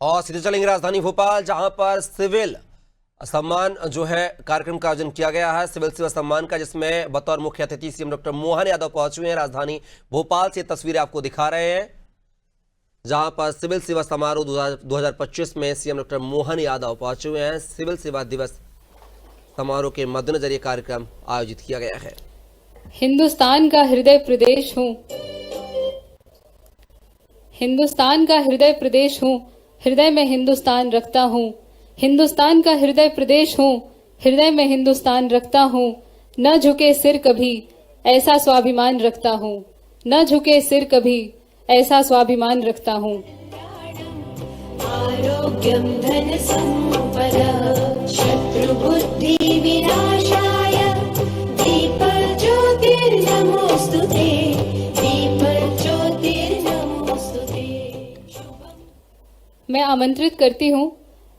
और सीधे चलेंगे राजधानी भोपाल, जहां पर सिविल सम्मान जो है कार्यक्रम का आयोजन किया गया है, सिविल सेवा सम्मान का, जिसमें बतौर मुख्य अतिथि सीएम डॉक्टर मोहन यादव पहुंचे हुए हैं। राजधानी भोपाल से तस्वीरें आपको दिखा रहे हैं, जहां पर सिविल सेवा समारोह 2025 में सीएम डॉक्टर मोहन यादव पहुंचे हुए हैं। सिविल सेवा दिवस समारोह के मद्देनजर यह कार्यक्रम आयोजित किया गया है। हिंदुस्तान का हृदय प्रदेश हूँ, हिंदुस्तान का हृदय प्रदेश हूँ, हृदय में हिंदुस्तान रखता हूँ। हिंदुस्तान का हृदय प्रदेश हूँ, हृदय में हिंदुस्तान रखता हूँ। न झुके सिर कभी, ऐसा स्वाभिमान रखता हूँ। न झुके सिर कभी, ऐसा स्वाभिमान रखता हूँ। आरोग्यं धन संपदा शत्रु बुद्धि विनाशाय दीपज्योतिर्नमोस्तुते, दीपज्योतिर्नमोस्तुते। मैं आमंत्रित करती हूँ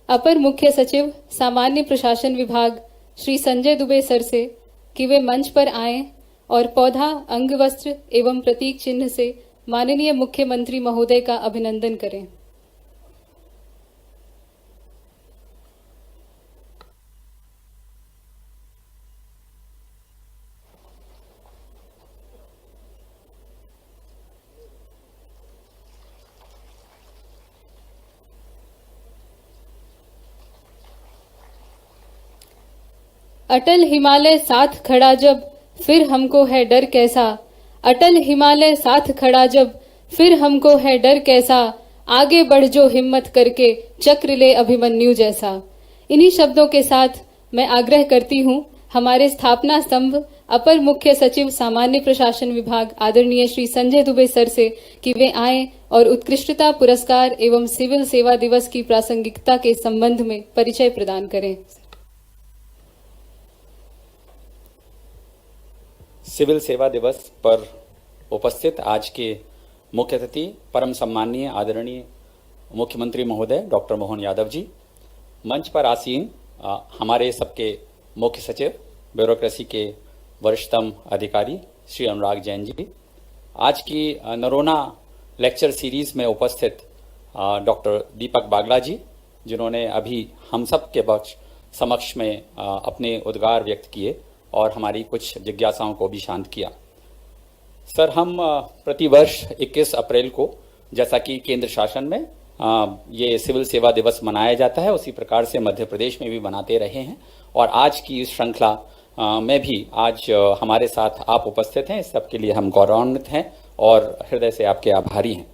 अपर मुख्य सचिव सामान्य प्रशासन विभाग श्री संजय दुबे सर से कि वे मंच पर आएं और पौधा, अंगवस्त्र एवं प्रतीक चिन्ह से माननीय मुख्यमंत्री महोदय का अभिनंदन करें। अटल हिमालय साथ खड़ा जब, फिर हमको है डर कैसा। अटल हिमालय साथ खड़ा जब, फिर हमको है डर कैसा। आगे बढ़ जो हिम्मत करके, चक्र ले अभिमन्यु जैसा। इन्हीं शब्दों के साथ मैं आग्रह करती हूँ हमारे स्थापना स्तंभ अपर मुख्य सचिव सामान्य प्रशासन विभाग आदरणीय श्री संजय दुबे सर से कि वे आएं और उत्कृष्टता पुरस्कार एवं सिविल सेवा दिवस की प्रासंगिकता के संबंध में परिचय प्रदान करें। सिविल सेवा दिवस पर उपस्थित आज के मुख्य अतिथि परम सम्माननीय आदरणीय मुख्यमंत्री महोदय डॉक्टर मोहन यादव जी, मंच पर आसीन हमारे सबके मुख्य सचिव ब्यूरोक्रेसी के वरिष्ठतम अधिकारी श्री अनुराग जैन जी, आज की नरोना लेक्चर सीरीज में उपस्थित डॉक्टर दीपक बागला जी, जिन्होंने अभी हम सब के समक्ष में अपने उद्गार व्यक्त किए और हमारी कुछ जिज्ञासाओं को भी शांत किया। सर, हम प्रतिवर्ष 21 अप्रैल को, जैसा कि केंद्र शासन में ये सिविल सेवा दिवस मनाया जाता है, उसी प्रकार से मध्य प्रदेश में भी मनाते रहे हैं और आज की इस श्रृंखला में भी आज हमारे साथ आप उपस्थित हैं। इस सबके लिए हम गौरवान्वित हैं और हृदय से आपके आभारी हैं।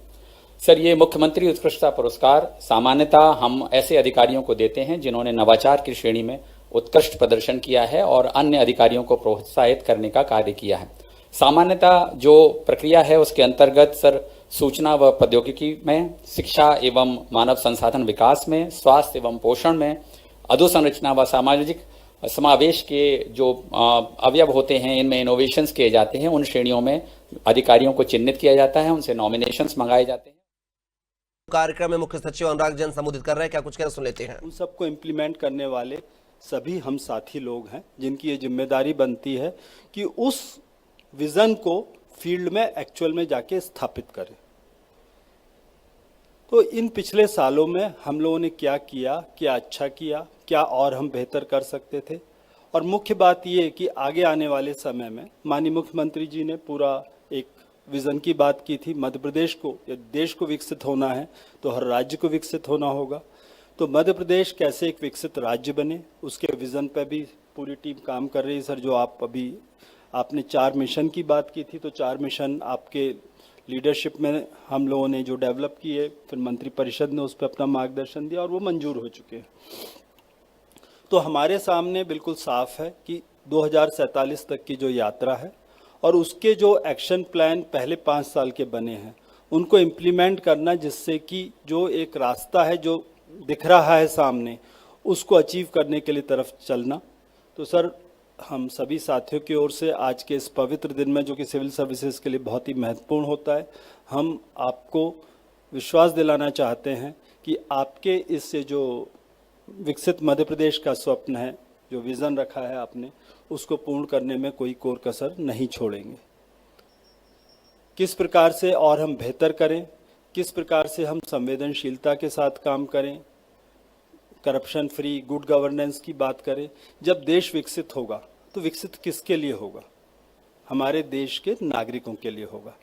सर, ये मुख्यमंत्री उत्कृष्टता पुरस्कार सामान्यतः हम ऐसे अधिकारियों को देते हैं जिन्होंने नवाचार की श्रेणी में उत्कृष्ट प्रदर्शन किया है और अन्य अधिकारियों को प्रोत्साहित करने का कार्य किया है। सामान्यतः जो प्रक्रिया है उसके अंतर्गत सर सूचना व प्रौद्योगिकी में, शिक्षा एवं मानव संसाधन विकास में, स्वास्थ्य एवं पोषण में, अधोसंरचना व सामाजिक समावेश के जो अवयव होते हैं, इनमें इनोवेशंस किए जाते हैं। उन श्रेणियों में अधिकारियों को चिन्हित किया जाता है, उनसे नॉमिनेशंस मंगाए जाते हैं। कार्यक्रम में मुख्य सचिव अनुराग जैन संबोधित कर रहे हैं, क्या कुछ कहना सुन लेते हैं। उन सबको इम्प्लीमेंट करने वाले सभी हम साथी लोग हैं जिनकी ये जिम्मेदारी बनती है कि उस विजन को फील्ड में एक्चुअल में जाके स्थापित करें। तो इन पिछले सालों में हम लोगों ने क्या किया, क्या अच्छा किया, क्या और हम बेहतर कर सकते थे, और मुख्य बात ये कि आगे आने वाले समय में माननीय मुख्यमंत्री जी ने पूरा एक विजन की बात की थी। मध्य प्रदेश को या देश को विकसित होना है तो हर राज्य को विकसित होना होगा। तो मध्य प्रदेश कैसे एक विकसित राज्य बने, उसके विजन पर भी पूरी टीम काम कर रही है। सर, जो आपने 4 मिशन की बात की थी, तो 4 मिशन आपके लीडरशिप में हम लोगों ने जो डेवलप किए, फिर मंत्री परिषद ने उस पर अपना मार्गदर्शन दिया और वो मंजूर हो चुके हैं। तो हमारे सामने बिल्कुल साफ है कि 2047 तक की जो यात्रा है और उसके जो एक्शन प्लान पहले 5 साल के बने हैं उनको इम्प्लीमेंट करना, जिससे कि जो एक रास्ता है जो दिख रहा है सामने, उसको अचीव करने के लिए तरफ चलना। तो सर, हम सभी साथियों की ओर से आज के इस पवित्र दिन में, जो कि सिविल सर्विसेज के लिए बहुत ही महत्वपूर्ण होता है, हम आपको विश्वास दिलाना चाहते हैं कि आपके इस जो विकसित मध्य प्रदेश का स्वप्न है, जो विज़न रखा है आपने, उसको पूर्ण करने में कोई कोर कसर नहीं छोड़ेंगे। किस प्रकार से और हम बेहतर करें, किस प्रकार से हम संवेदनशीलता के साथ काम करें, करप्शन फ्री, गुड गवर्नेंस की बात करें। जब देश विकसित होगा तो विकसित किसके लिए होगा? हमारे देश के नागरिकों के लिए होगा।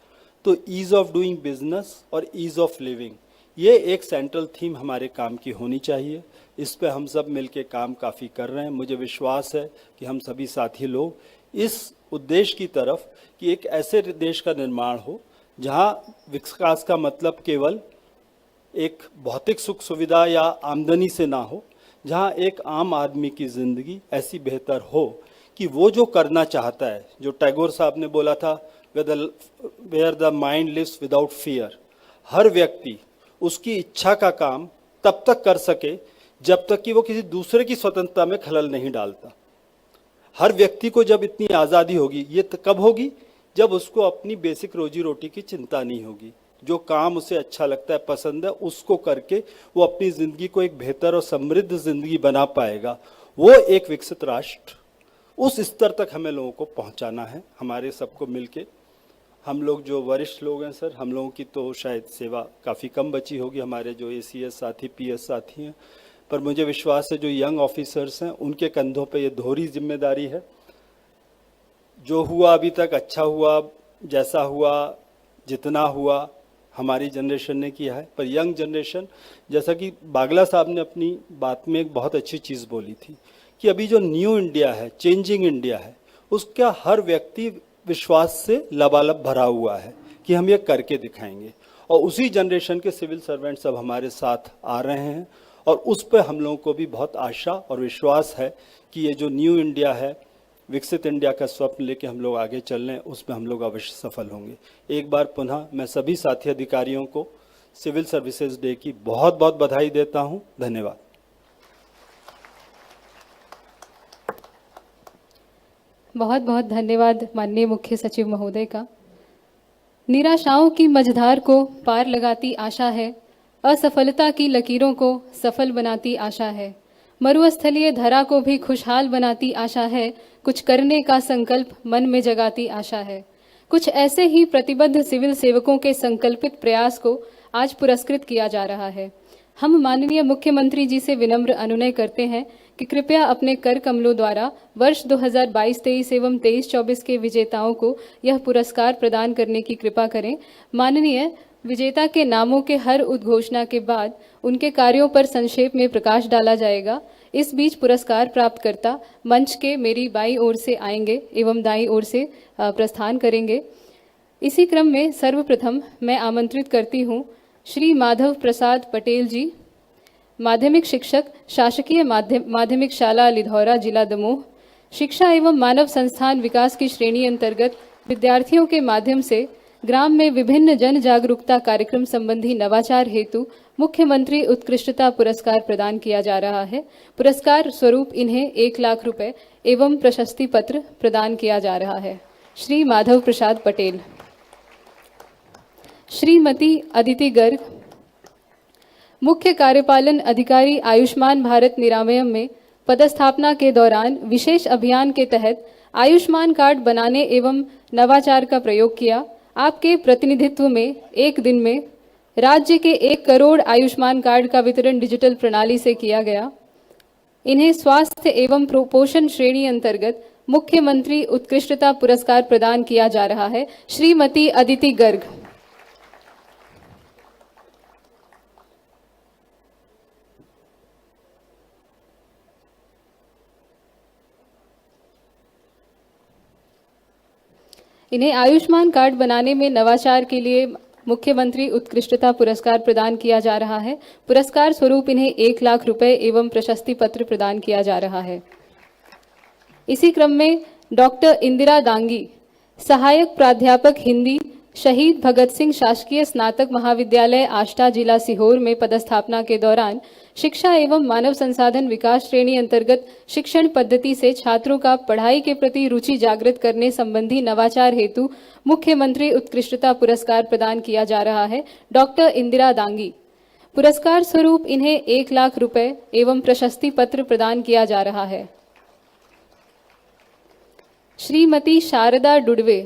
तो ईज ऑफ डूइंग बिजनेस और ईज ऑफ लिविंग, ये एक सेंट्रल थीम हमारे काम की होनी चाहिए। इस पे हम सब मिलके काम काफ़ी कर रहे हैं। मुझे विश्वास है कि हम सभी साथी लोग इस उद्देश्य की तरफ कि एक ऐसे देश का निर्माण हो जहाँ विकास का मतलब केवल एक भौतिक सुख सुविधा या आमदनी से ना हो, जहाँ एक आम आदमी की ज़िंदगी ऐसी बेहतर हो कि वो जो करना चाहता है, जो टैगोर साहब ने बोला था, where the mind lives without fear, हर व्यक्ति उसकी इच्छा का काम तब तक कर सके जब तक कि वो किसी दूसरे की स्वतंत्रता में खलल नहीं डालता। हर व्यक्ति को जब इतनी आज़ादी होगी, ये कब होगी? जब उसको अपनी बेसिक रोजी रोटी की चिंता नहीं होगी। जो काम उसे अच्छा लगता है, पसंद है, उसको करके वो अपनी ज़िंदगी को एक बेहतर और समृद्ध ज़िंदगी बना पाएगा। वो एक विकसित राष्ट्र, उस स्तर तक हमें लोगों को पहुंचाना है, हमारे सबको मिलके। हम लोग जो वरिष्ठ लोग हैं सर, हम लोगों की तो शायद सेवा काफ़ी कम बची होगी, हमारे जो ACS साथी, PS साथी हैं, पर मुझे विश्वास है जो यंग ऑफिसर्स हैं उनके कंधों पे ये दोहरी जिम्मेदारी है। जो हुआ अभी तक अच्छा हुआ, जैसा हुआ, जितना हुआ हमारी जनरेशन ने किया है, पर यंग जनरेशन, जैसा कि बागला साहब ने अपनी बात में एक बहुत अच्छी चीज़ बोली थी कि अभी जो न्यू इंडिया है, चेंजिंग इंडिया है, उसका हर व्यक्ति विश्वास से लबालब भरा हुआ है कि हम ये करके दिखाएंगे। और उसी जनरेशन के सिविल सर्वेंट सब हमारे साथ आ रहे हैं और उस पर हम लोगों को भी बहुत आशा और विश्वास है कि ये जो न्यू इंडिया है, विकसित इंडिया का स्वप्न लेके हम लोग आगे चल रहे हैं, उसमें हम लोग अवश्य सफल होंगे। एक बार पुनः मैं सभी साथी अधिकारियों को सिविल सर्विसेज डे की बहुत बहुत बधाई देता हूँ। धन्यवाद। बहुत बहुत धन्यवाद माननीय मुख्य सचिव महोदय का। निराशाओं की मझधार को पार लगाती आशा है, असफलता की लकीरों को सफल बनाती आशा है, मरुस्थलीय धरा को भी खुशहाल बनाती आशा है, कुछ करने का संकल्प मन में जगाती आशा है। कुछ ऐसे ही प्रतिबद्ध सिविल सेवकों के संकल्पित प्रयास को आज पुरस्कृत किया जा रहा है। हम माननीय मुख्यमंत्री जी से विनम्र अनुनय करते हैं कि कृपया अपने कर कमलों द्वारा वर्ष 2022-23 एवं 23-24 के विजेताओं को यह पुरस्कार प्रदान करने की कृपा करें। माननीय विजेता के नामों के हर उद्घोषणा के बाद उनके कार्यों पर संक्षेप में प्रकाश डाला जाएगा। इस बीच पुरस्कार प्राप्तकर्ता मंच के मेरी बाईं ओर से आएंगे एवं दाईं ओर से प्रस्थान करेंगे। इसी क्रम में सर्वप्रथम मैं आमंत्रित करती हूँ श्री माधव प्रसाद पटेल जी, माध्यमिक शिक्षक, शासकीय माध्यमिक शाला लिधौरा, जिला दमोह। शिक्षा एवं मानव संस्थान विकास की श्रेणी अंतर्गत विद्यार्थियों के माध्यम से ग्राम में विभिन्न जन जागरूकता कार्यक्रम संबंधी नवाचार हेतु मुख्यमंत्री उत्कृष्टता पुरस्कार प्रदान किया जा रहा है। पुरस्कार स्वरूप इन्हें 1 लाख रुपए एवं प्रशस्ति पत्र प्रदान किया जा रहा है। श्री माधव प्रसाद पटेल। श्रीमती अदिति गर्ग, मुख्य कार्यपालन अधिकारी, आयुष्मान भारत निरामयम में पदस्थापना के दौरान विशेष अभियान के तहत आयुष्मान कार्ड बनाने एवं नवाचार का प्रयोग किया। आपके प्रतिनिधित्व में एक दिन में राज्य के 1 करोड़ आयुष्मान कार्ड का वितरण डिजिटल प्रणाली से किया गया। इन्हें स्वास्थ्य एवं पोषण श्रेणी अंतर्गत मुख्यमंत्री उत्कृष्टता पुरस्कार प्रदान किया जा रहा है। श्रीमती अदिति गर्ग। इन्हें आयुष्मान कार्ड बनाने में नवाचार के लिए मुख्यमंत्री उत्कृष्टता पुरस्कार प्रदान किया जा रहा है। पुरस्कार स्वरूप इन्हें 1 लाख रुपए एवं प्रशस्ति पत्र प्रदान किया जा रहा है। इसी क्रम में डॉक्टर इंदिरा दांगी, सहायक प्राध्यापक हिंदी, शहीद भगत सिंह शासकीय स्नातक महाविद्यालय आष्टा, जिला सीहोर में पदस्थापना के दौरान शिक्षा एवं मानव संसाधन विकास श्रेणी अंतर्गत शिक्षण पद्धति से छात्रों का पढ़ाई के प्रति रुचि जागृत करने संबंधी नवाचार हेतु मुख्यमंत्री उत्कृष्टता पुरस्कार प्रदान किया जा रहा है। डॉक्टर इंदिरा दांगी। पुरस्कार स्वरूप इन्हें 1 लाख रुपए एवं प्रशस्ति पत्र प्रदान किया जा रहा है। श्रीमती शारदा डुडवे,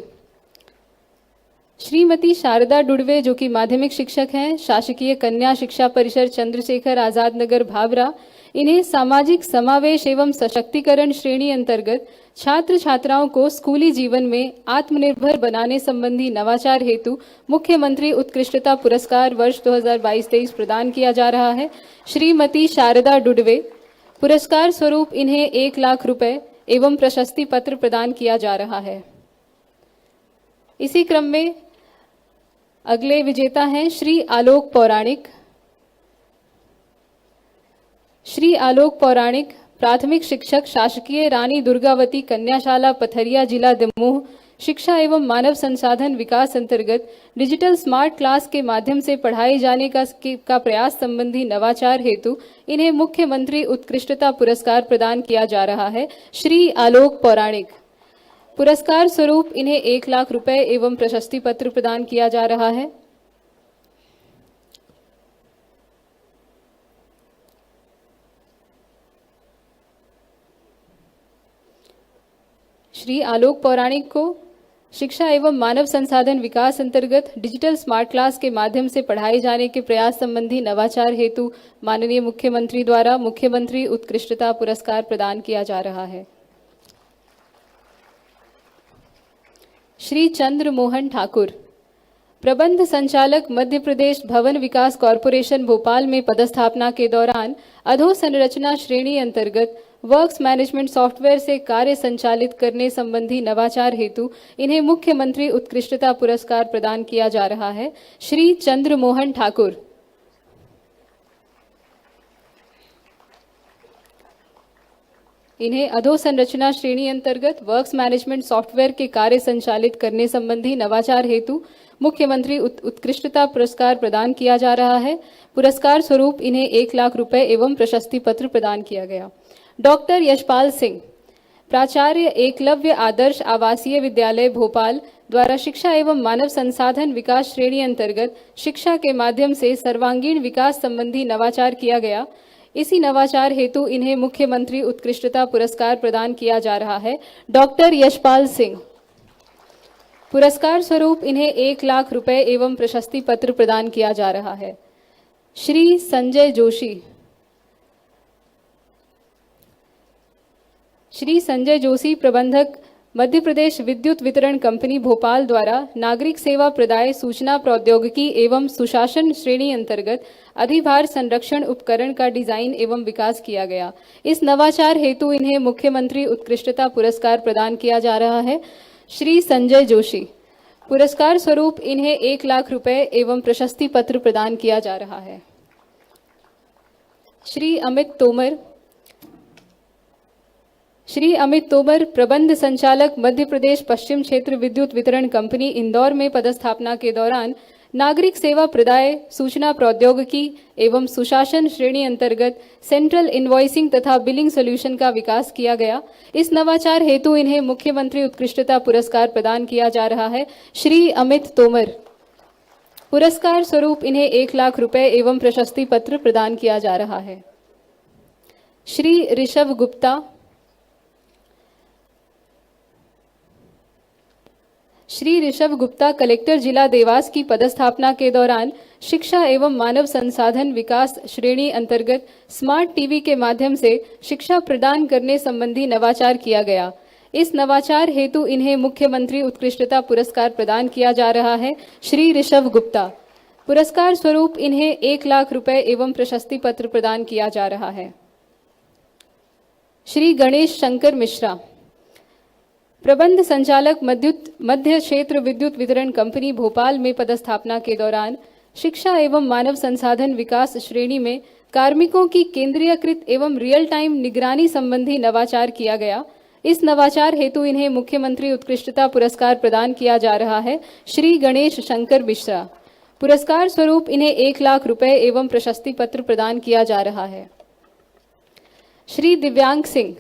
श्रीमती शारदा डुडवे जो कि माध्यमिक शिक्षक हैं, शासकीय कन्या शिक्षा परिषद चंद्रशेखर आजाद नगर भावरा, इन्हें सामाजिक समावेश एवं सशक्तिकरण श्रेणी अंतर्गत छात्र छात्राओं को स्कूली जीवन में आत्मनिर्भर बनाने संबंधी नवाचार हेतु मुख्यमंत्री उत्कृष्टता पुरस्कार वर्ष 2022-23 प्रदान किया जा रहा है। श्रीमती शारदा डुडवे, पुरस्कार स्वरूप इन्हें 1 लाख रुपए एवं प्रशस्ति पत्र प्रदान किया जा रहा है। इसी क्रम में अगले विजेता हैं श्री आलोक पौराणिक। श्री आलोक पौराणिक प्राथमिक शिक्षक, शासकीय रानी दुर्गावती कन्याशाला पथरिया, जिला दमोह, शिक्षा एवं मानव संसाधन विकास अंतर्गत डिजिटल स्मार्ट क्लास के माध्यम से पढ़ाए जाने का प्रयास संबंधी नवाचार हेतु इन्हें मुख्यमंत्री उत्कृष्टता पुरस्कार प्रदान किया जा रहा है। श्री आलोक पौराणिक, पुरस्कार स्वरूप इन्हें 1 लाख रुपए एवं प्रशस्ति पत्र प्रदान किया जा रहा है। श्री आलोक पौराणिक को शिक्षा एवं मानव संसाधन विकास अंतर्गत डिजिटल स्मार्ट क्लास के माध्यम से पढ़ाए जाने के प्रयास संबंधी नवाचार हेतु माननीय मुख्यमंत्री द्वारा मुख्यमंत्री उत्कृष्टता पुरस्कार प्रदान किया जा रहा है। श्री चंद्र मोहन ठाकुर, प्रबंध संचालक, मध्य प्रदेश भवन विकास कॉरपोरेशन भोपाल में पदस्थापना के दौरान अधोसंरचना श्रेणी अंतर्गत वर्क्स मैनेजमेंट सॉफ्टवेयर से कार्य संचालित करने संबंधी नवाचार हेतु इन्हें मुख्यमंत्री उत्कृष्टता पुरस्कार प्रदान किया जा रहा है। श्री चंद्र मोहन ठाकुर, इन्हें अधोसंरचना श्रेणी अंतर्गत वर्क्स मैनेजमेंट सॉफ्टवेयर के कार्य संचालित करने संबंधी नवाचार हेतु मुख्यमंत्री उत्कृष्टता पुरस्कार प्रदान किया जा रहा है। पुरस्कार स्वरूप इन्हें 1 लाख रुपए एवं प्रशस्ति पत्र प्रदान किया गया। डॉक्टर यशपाल सिंह, प्राचार्य, एकलव्य आदर्श आवासीय विद्यालय भोपाल द्वारा शिक्षा एवं मानव संसाधन विकास श्रेणी अंतर्गत शिक्षा के माध्यम से सर्वांगीण विकास संबंधी नवाचार किया गया। इसी नवाचार हेतु इन्हें मुख्यमंत्री उत्कृष्टता पुरस्कार प्रदान किया जा रहा है। डॉक्टर यशपाल सिंह, पुरस्कार स्वरूप इन्हें 1 लाख रुपए एवं प्रशस्ति पत्र प्रदान किया जा रहा है। श्री संजय जोशी, श्री संजय जोशी, प्रबंधक, मध्य प्रदेश विद्युत वितरण कंपनी भोपाल द्वारा नागरिक सेवा प्रदाय सूचना प्रौद्योगिकी एवं सुशासन श्रेणी अंतर्गत अधिभार संरक्षण उपकरण का डिजाइन एवं विकास किया गया। इस नवाचार हेतु इन्हें मुख्यमंत्री उत्कृष्टता पुरस्कार प्रदान किया जा रहा है। श्री संजय जोशी, पुरस्कार स्वरूप इन्हें 1 लाख रुपए एवं प्रशस्ति पत्र प्रदान किया जा रहा है। श्री अमित तोमर, श्री अमित तोमर, प्रबंध संचालक, मध्य प्रदेश पश्चिम क्षेत्र विद्युत वितरण कंपनी इंदौर में पदस्थापना के दौरान नागरिक सेवा प्रदाय सूचना प्रौद्योगिकी एवं सुशासन श्रेणी अंतर्गत सेंट्रल इनवॉइसिंग तथा बिलिंग सॉल्यूशन का विकास किया गया। इस नवाचार हेतु इन्हें मुख्यमंत्री उत्कृष्टता पुरस्कार प्रदान किया जा रहा है। श्री अमित तोमर, पुरस्कार स्वरूप इन्हें 1 लाख रुपए एवं प्रशस्ति पत्र प्रदान किया जा रहा है। श्री ऋषभ गुप्ता, श्री ऋषभ गुप्ता, कलेक्टर जिला देवास की पदस्थापना के दौरान शिक्षा एवं मानव संसाधन विकास श्रेणी अंतर्गत स्मार्ट टीवी के माध्यम से शिक्षा प्रदान करने संबंधी नवाचार किया गया। इस नवाचार हेतु इन्हें मुख्यमंत्री उत्कृष्टता पुरस्कार प्रदान किया जा रहा है। श्री ऋषभ गुप्ता, पुरस्कार स्वरूप इन्हें 1 लाख रुपए एवं प्रशस्ति पत्र प्रदान किया जा रहा है। श्री गणेश शंकर मिश्रा, प्रबंध संचालक, मध्य क्षेत्र विद्युत वितरण कंपनी भोपाल में पदस्थापना के दौरान शिक्षा एवं मानव संसाधन विकास श्रेणी में कार्मिकों की केंद्रीयकृत एवं रियल टाइम निगरानी संबंधी नवाचार किया गया। इस नवाचार हेतु इन्हें मुख्यमंत्री उत्कृष्टता पुरस्कार प्रदान किया जा रहा है। श्री गणेश शंकर मिश्रा, पुरस्कार स्वरूप इन्हें 1 लाख रुपए एवं प्रशस्ति पत्र प्रदान किया जा रहा है। श्री दिव्यांग सिंह,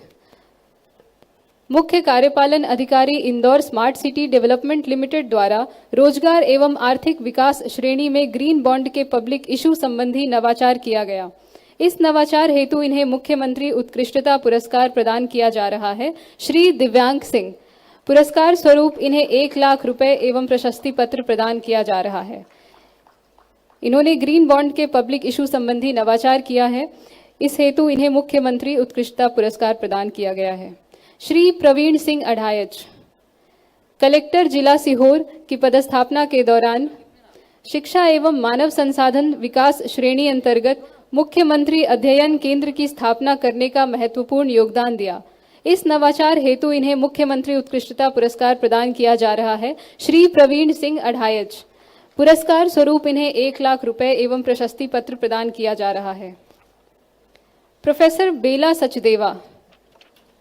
मुख्य कार्यपालन अधिकारी, Indore smart city development limited द्वारा रोजगार एवं आर्थिक विकास श्रेणी में ग्रीन बॉन्ड के पब्लिक इशू संबंधी नवाचार किया गया। इस नवाचार हेतु इन्हें मुख्यमंत्री उत्कृष्टता पुरस्कार प्रदान किया जा रहा है। श्री दिव्यांग सिंह, पुरस्कार स्वरूप इन्हें 1 लाख रुपए एवं प्रशस्ति पत्र प्रदान किया जा रहा है। इन्होंने ग्रीन बॉन्ड के पब्लिक इशू संबंधी नवाचार किया है। इस हेतु इन्हें मुख्यमंत्री उत्कृष्टता पुरस्कार प्रदान किया गया है। श्री प्रवीण सिंह अढ़ायच, कलेक्टर जिला सीहोर की पदस्थापना के दौरान शिक्षा एवं मानव संसाधन विकास श्रेणी अंतर्गत मुख्यमंत्री अध्ययन केंद्र की स्थापना करने का महत्वपूर्ण योगदान दिया। इस नवाचार हेतु इन्हें मुख्यमंत्री उत्कृष्टता पुरस्कार प्रदान किया जा रहा है। श्री प्रवीण सिंह अढ़ायच, पुरस्कार स्वरूप इन्हें 1 लाख रुपए एवं प्रशस्ति पत्र प्रदान किया जा रहा है। प्रोफेसर बेला सचदेवा,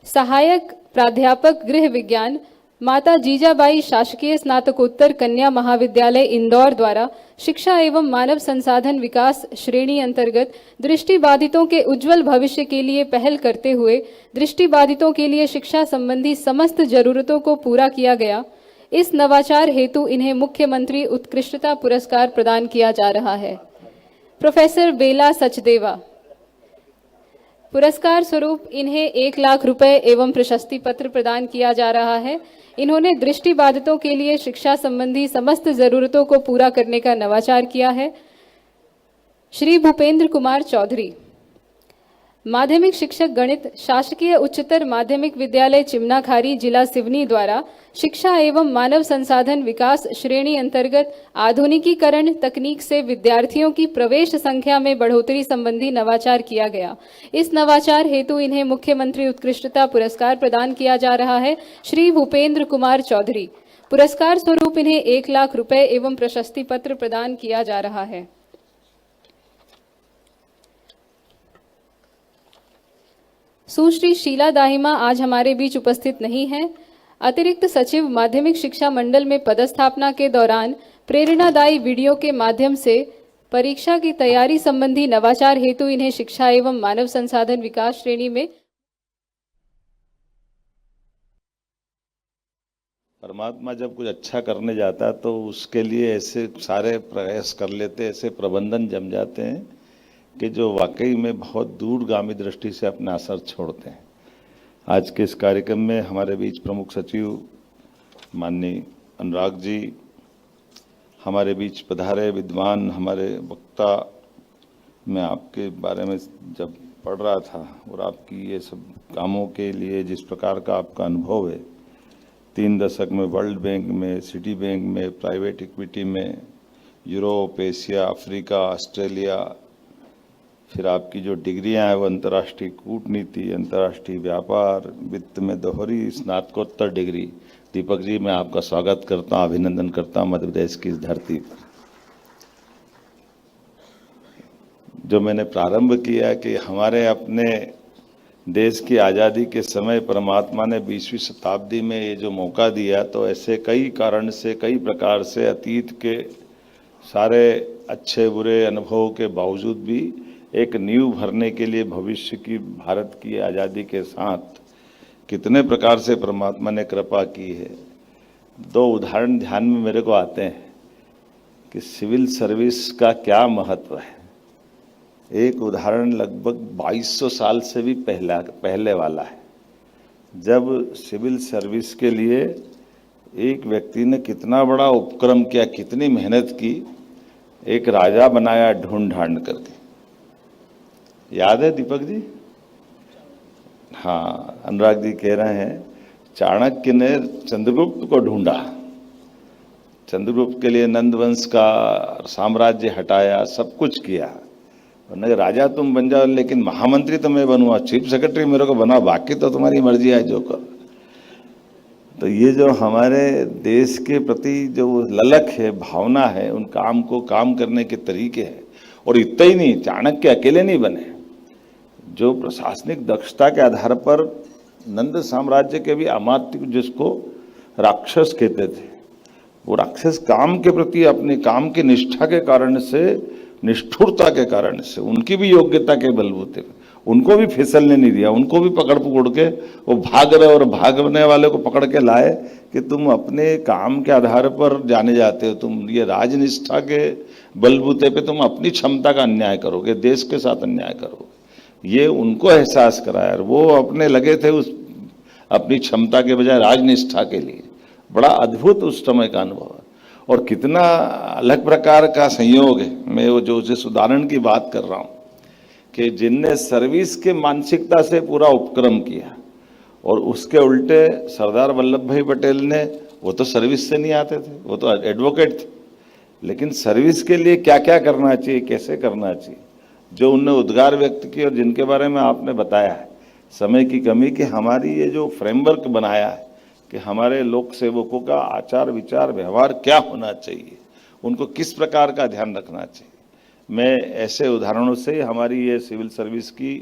सहायक प्राध्यापक गृह विज्ञान, माता जीजाबाई शासकीय स्नातकोत्तर कन्या महाविद्यालय इंदौर द्वारा शिक्षा एवं मानव संसाधन विकास श्रेणी अंतर्गत दृष्टिबाधितों के उज्जवल भविष्य के लिए पहल करते हुए दृष्टिबाधितों के लिए शिक्षा संबंधी समस्त जरूरतों को पूरा किया गया। इस नवाचार हेतु इन्हें मुख्यमंत्री उत्कृष्टता पुरस्कार प्रदान किया जा रहा है। प्रोफेसर बेला सचदेवा, पुरस्कार स्वरूप इन्हें 1 लाख रुपए एवं प्रशस्ति पत्र प्रदान किया जा रहा है। इन्होंने दृष्टिबाधितों के लिए शिक्षा संबंधी समस्त जरूरतों को पूरा करने का नवाचार किया है। श्री भूपेंद्र कुमार चौधरी, माध्यमिक शिक्षक गणित, शासकीय उच्चतर माध्यमिक विद्यालय चिमनाखारी, जिला सिवनी द्वारा शिक्षा एवं मानव संसाधन विकास श्रेणी अंतर्गत आधुनिकीकरण तकनीक से विद्यार्थियों की प्रवेश संख्या में बढ़ोतरी संबंधी नवाचार किया गया। इस नवाचार हेतु इन्हें मुख्यमंत्री उत्कृष्टता पुरस्कार प्रदान किया जा रहा है। श्री भूपेंद्र कुमार चौधरी, पुरस्कार स्वरूप इन्हें 1 लाख रुपए एवं प्रशस्ति पत्र प्रदान किया जा रहा है। सुश्री शीला दाहिमा आज हमारे बीच उपस्थित नहीं हैं। अतिरिक्त सचिव माध्यमिक शिक्षा मंडल में पदस्थापना के दौरान प्रेरणादायी वीडियो के माध्यम से परीक्षा की तैयारी संबंधी नवाचार हेतु इन्हें शिक्षा एवं मानव संसाधन विकास श्रेणी में परमात्मा जब कुछ अच्छा करने जाता है तो उसके लिए ऐसे सारे प्रयास कर लेते, ऐसे प्रबंधन जम जाते हैं कि जो वाकई में बहुत दूरगामी दृष्टि से अपना असर छोड़ते हैं। आज के इस कार्यक्रम में हमारे बीच प्रमुख सचिव माननीय अनुराग जी हमारे बीच पधारे, विद्वान हमारे वक्ता। मैं आपके बारे में जब पढ़ रहा था और आपकी ये सब कामों के लिए जिस प्रकार का आपका अनुभव है, 3 दशक में वर्ल्ड बैंक में, सिटी बैंक में, प्राइवेट इक्विटी में, यूरोप, एशिया, अफ्रीका, ऑस्ट्रेलिया, फिर आपकी जो डिग्रियां हैं वो अंतर्राष्ट्रीय कूटनीति, अंतर्राष्ट्रीय व्यापार, वित्त में दोहरी स्नातकोत्तर डिग्री। दीपक जी, मैं आपका स्वागत करता हूं, अभिनंदन करता हूं मध्य प्रदेश की इस धरती पर। जो मैंने प्रारंभ किया कि हमारे अपने देश की आज़ादी के समय परमात्मा ने 20वीं शताब्दी में ये जो मौका दिया, तो ऐसे कई कारण से, कई प्रकार से अतीत के सारे अच्छे बुरे अनुभवों के बावजूद भी एक नींव भरने के लिए भविष्य की भारत की आज़ादी के साथ कितने प्रकार से परमात्मा ने कृपा की है। 2 उदाहरण ध्यान में मेरे को आते हैं कि सिविल सर्विस का क्या महत्व है। एक उदाहरण लगभग 2200 साल से भी पहले वाला है, जब सिविल सर्विस के लिए एक व्यक्ति ने कितना बड़ा उपक्रम किया, कितनी मेहनत की। एक राजा बनाया ढूंढ ढांड करके, याद है दीपक जी? हाँ, अनुराग जी कह रहे हैं चाणक्य ने चंद्रगुप्त को ढूंढा, चंद्रगुप्त के लिए नंदवंश का साम्राज्य हटाया, सब कुछ किया। उन्होंने राजा तुम बन जाओ, लेकिन महामंत्री तो मैं बनूंगा, चीफ सेक्रेटरी मेरे को बना, बाकी तो तुम्हारी मर्जी है जो कर। तो ये जो हमारे देश के प्रति जो ललक है, भावना है, उन काम को काम करने के तरीके हैं। और इतना ही नहीं, चाणक्य अकेले नहीं बने, जो प्रशासनिक दक्षता के आधार पर नंद साम्राज्य के भी अमात्य, जिसको राक्षस कहते थे, वो राक्षस काम के प्रति अपने काम की निष्ठा के कारण से, निष्ठुरता के कारण से, उनकी भी योग्यता के बलबूते उनको भी फिसलने नहीं दिया, उनको भी पकड़ पकड़ के वो भाग रहे और भागने वाले को पकड़ के लाए कि तुम अपने काम के आधार पर जाने जाते हो, तुम ये राजनिष्ठा के बलबूते पे तुम अपनी क्षमता का अन्याय करोगे, देश के साथ अन्याय करोगे। ये उनको एहसास कराया और वो अपने लगे थे उस अपनी क्षमता के बजाय राजनिष्ठा के लिए। बड़ा अद्भुत उस समय का अनुभव है और कितना अलग प्रकार का संयोग है। मैं वो जो जिस उदाहरण की बात कर रहा हूँ कि जिनने सर्विस के मानसिकता से पूरा उपक्रम किया और उसके उल्टे सरदार वल्लभ भाई पटेल ने, वो तो सर्विस से नहीं आते थे, वो तो एडवोकेट थे, लेकिन सर्विस के लिए क्या क्या करना चाहिए, कैसे करना चाहिए, जो उनने उद्गार व्यक्त किए और जिनके बारे में आपने बताया है समय की कमी कि हमारी ये जो फ्रेमवर्क बनाया है कि हमारे लोक सेवकों का आचार विचार व्यवहार क्या होना चाहिए, उनको किस प्रकार का ध्यान रखना चाहिए। मैं ऐसे उदाहरणों से हमारी ये सिविल सर्विस की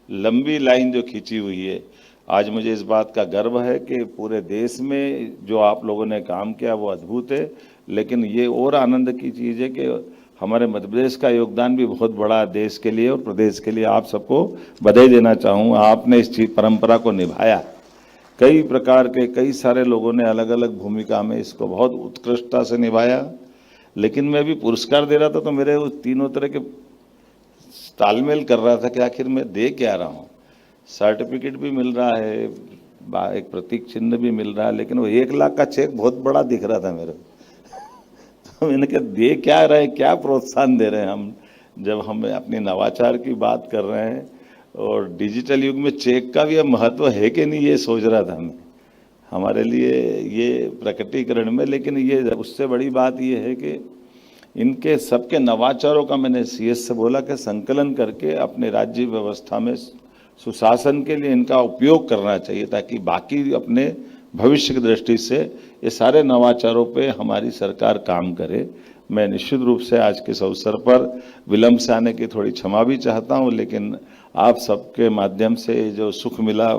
लंबी लाइन जो खींची हुई है, आज मुझे इस बात का गर्व है कि पूरे देश में जो आप लोगों ने काम किया वो अद्भुत है। लेकिन ये और आनंद की चीज़ है कि हमारे मध्य प्रदेश का योगदान भी बहुत बड़ा है देश के लिए और प्रदेश के लिए। आप सबको बधाई देना चाहूँगा, आपने इस चीज परंपरा को निभाया। कई प्रकार के कई सारे लोगों ने अलग अलग भूमिका में इसको बहुत उत्कृष्टता से निभाया। लेकिन मैं भी पुरस्कार दे रहा था तो मेरे उस तीनों तरह के तालमेल कर रहा था कि आखिर मैं दे क्या रहा हूँ। सर्टिफिकेट भी मिल रहा है, एक प्रतीक चिन्ह भी मिल रहा है, लेकिन वो 1 लाख का चेक बहुत बड़ा दिख रहा था मेरे तो मैंने कहा दे क्या रहे, क्या प्रोत्साहन दे रहे हैं हम, जब हम अपनी नवाचार की बात कर रहे हैं और डिजिटल युग में चेक का भी अब महत्व है कि नहीं, ये सोच रहा था मैं हमारे लिए ये प्रकटीकरण में। लेकिन ये उससे बड़ी बात ये है कि इनके सबके नवाचारों का मैंने सीएस से बोला कि संकलन करके अपने राज्य व्यवस्था में सुशासन के लिए इनका उपयोग करना चाहिए, ताकि बाकी अपने भविष्य की दृष्टि से ये सारे नवाचारों पे हमारी सरकार काम करे। मैं निश्चित रूप से आज के इस अवसर पर विलंब से आने की थोड़ी क्षमा भी चाहता हूँ, लेकिन आप सबके माध्यम से जो सुख मिला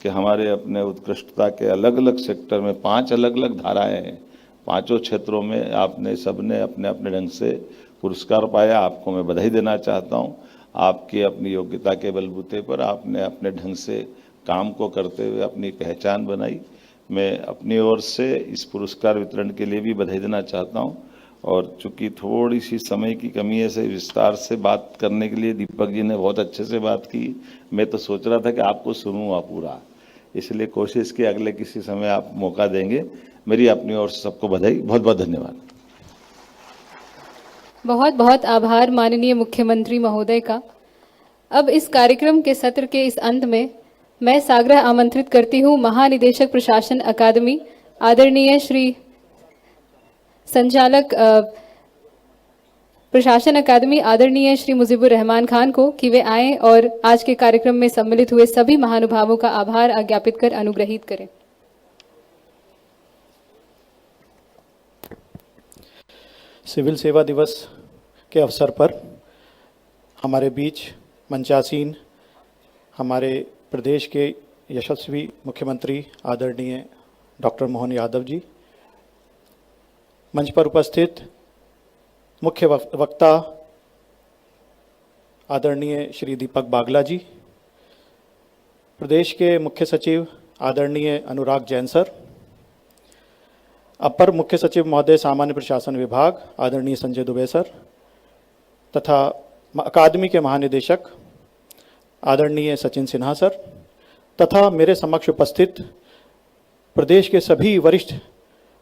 कि हमारे अपने उत्कृष्टता के अलग अलग सेक्टर में 5 अलग अलग धाराएं हैं, 5 क्षेत्रों में आपने सबने अपने अपने ढंग से पुरस्कार पाया। आपको मैं बधाई देना चाहता हूँ। आपकी अपनी योग्यता के बलबूते पर आपने अपने ढंग से काम को करते हुए अपनी पहचान बनाई। मैं अपनी ओर से इस पुरस्कार वितरण के लिए भी बधाई देना चाहता हूं। और चूंकि थोड़ी सी समय की कमी है से विस्तार से बात करने के लिए दीपक जी ने बहुत अच्छे से बात की। मैं तो सोच रहा था कि आपको सुनूंगा पूरा, इसलिए कोशिश की अगले किसी समय आप मौका देंगे। मेरी अपनी ओर से सबको बधाई, बहुत बहुत धन्यवाद। बहुत बहुत आभार माननीय मुख्यमंत्री महोदय का। अब इस कार्यक्रम के सत्र के इस अंत में मैं साग्रह आमंत्रित करती हूँ महानिदेशक प्रशासन अकादमी आदरणीय श्री संचालक प्रशासन अकादमी आदरणीय श्री मुजीबुर रहमान खान को कि वे आएं और आज के कार्यक्रम में सम्मिलित हुए सभी महानुभावों का आभार ज्ञापित कर अनुग्रहित करें। सिविल सेवा दिवस के अवसर पर हमारे बीच मंचासीन हमारे प्रदेश के यशस्वी मुख्यमंत्री आदरणीय डॉक्टर मोहन यादव जी, मंच पर उपस्थित मुख्य वक्ता आदरणीय श्री दीपक बागला जी, प्रदेश के मुख्य सचिव आदरणीय अनुराग जैन सर, अपर मुख्य सचिव महोदय सामान्य प्रशासन विभाग आदरणीय संजय दुबे सर, तथा अकादमी के महानिदेशक आदरणीय सचिन सिन्हा सर, तथा मेरे समक्ष उपस्थित प्रदेश के सभी वरिष्ठ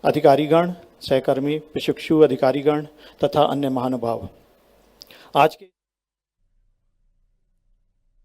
अधिकारीगण, सहकर्मी, प्रशिक्षु अधिकारीगण तथा अन्य महानुभाव। आज के